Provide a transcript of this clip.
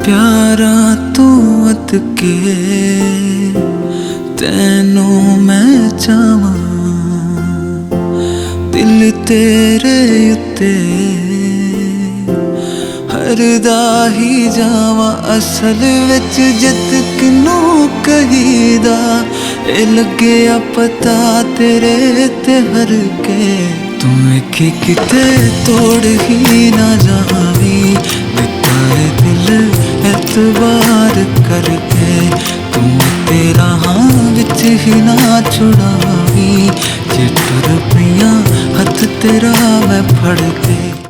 प्यारा तू अत के तैनू मैं चाहवां, दिल तेरे उत्ते हरदा ही जावां। असल विच जित किनू कहीदा, ए लगे पता तेरे ते हर के। तू वेखी किते तोड़ ही ना जावी, बेकार दिल एतबार करके। तू तेरा हाँ विच ही ना छुड़ावी, जे टुर पियां हथ तेरा मैं फड़ के।